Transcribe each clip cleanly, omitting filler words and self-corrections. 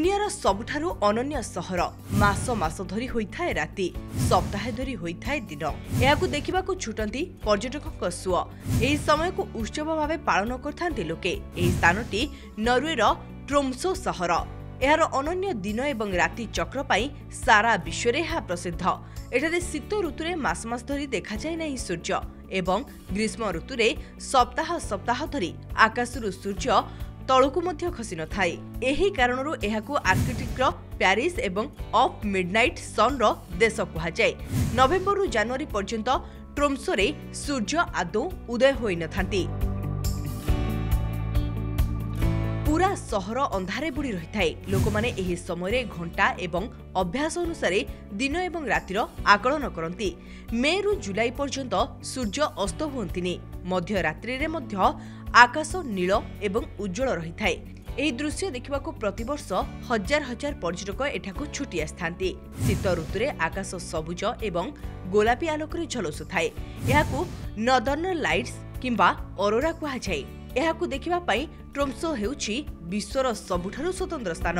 दुनियार सबुठारु अनन्य सहर मास मास धरी होइथाए राति सप्ताह धरी होइथाए दिन एहाकु देखिबाकु छुटंती पर्यटकक सुଅ एही समय को उत्सव भावे पालन करथांती लोके। एही स्थानटी नॉर्वेर ट्रोम्सो सहर एहार अनन्य दिन एवं राति चक्र पाई सारा विश्व रे हा प्रसिद्ध। एठारे शीत ऋतुरे मास मास धरी देखा जाय नाही सूर्य एवं ग्रीष्म ऋतुरे सप्ताह सप्ताह धरी आकाशरु सूर्य तळकु मध्य खसी न थाए। एही कारणरो एहाकु आर्किटेक्टर प्यारिस एवं ऑफ मिडनाइट सन रो देश कुहा जाय। नवेम्बर रु जनवरी पर्यंत ट्रोम्सो रे सूर्य आदौ उदय होई न थांती। पूरा सहर अंधारे बुड़ी रही थाए। लोक माने एही समय घंटा एवं अभ्यास अनुसार दिन एवं रातिर आकलन करती। मे रु जुलाई पर्यंत सूर्य अस्त हुअंतिनी। मध्य रात्रि रे मध्य आकाश नील एवं उज्जवल रही थाए। एही दृश्य देखिबाकू प्रतिवर्ष हजार हजार पर्यटक एठाकू छुटी आस्थांती। शीत ऋतुरे आकाश सबुज एवं गोलापी आलोकरे झलसुथाए। एहाकू नॉर्दर्न लाइट्स किंबा ऑरोरा कुहा जाय। एहाकू देखिबा पई ट्रोम्सो हेउछि विश्वर सबुठारु स्वतंत्र स्थान।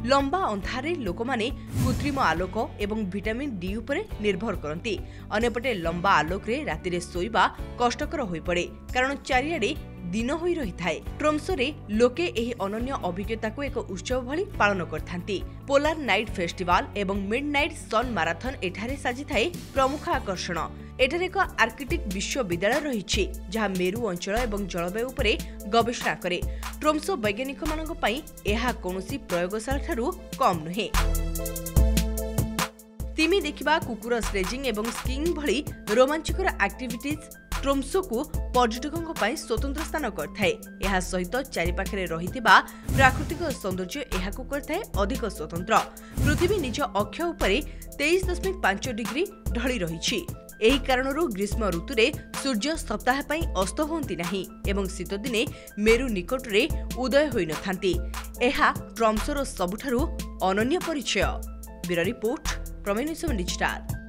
लंबा अंधारे लोक माने कृत्रिम आलोक एवं विटामिन डी उपरे निर्भर करती। अन्यपटे लंबा आलोक रे राति रे सोइबा कष्टकर होई पड़े कारण चारियाडे दिन होई रही थाए। ट्रोम्सो रे लोके एही अनन्य अभिज्ञता को एक उत्सव भली पालन करथांती। पोलार नाइट फेस्टिवल एवं मिडनाइट सन मैराथन एठारे साजी थाए प्रमुख आकर्षण। एठारे एक आर्किटेक्ट विश्वविद्यालय रही जहाँ मेरु अंचल एवं जलवायु उपरे गवेषणा करे। ट्रोम्सो वैज्ञानिक मानक पई एहा कोनोसी प्रयोगशाला ठारू कम नुहे। तिमी देखिबा कुकुर स्लेजिंग एवं स्कीइंग भली रोमांचकर एक्टिविटीज ट्रोम्सो को पर्यटकों पई स्वतंत्र स्थान करथाए। एहा सहित चारिपाखरे रहितिबा प्राकृतिक सौंदर्य एहाकू करथाए अधिक स्वतंत्र। पृथ्वी निज अक्ष उपरे 23.5 डिग्री ढली रहिछि। एही कारणरू ग्रीष्म ऋतुरे सूर्य सप्ताह पई अस्त होंती नाही एवं शीत दिने मेरु निकटरे उदय होई न थांती। एहा ट्रोम्सोर सबुठारु अनन्य परिचय। ब्यूरो रिपोर्ट प्रमेय न्यूज डिजिटल।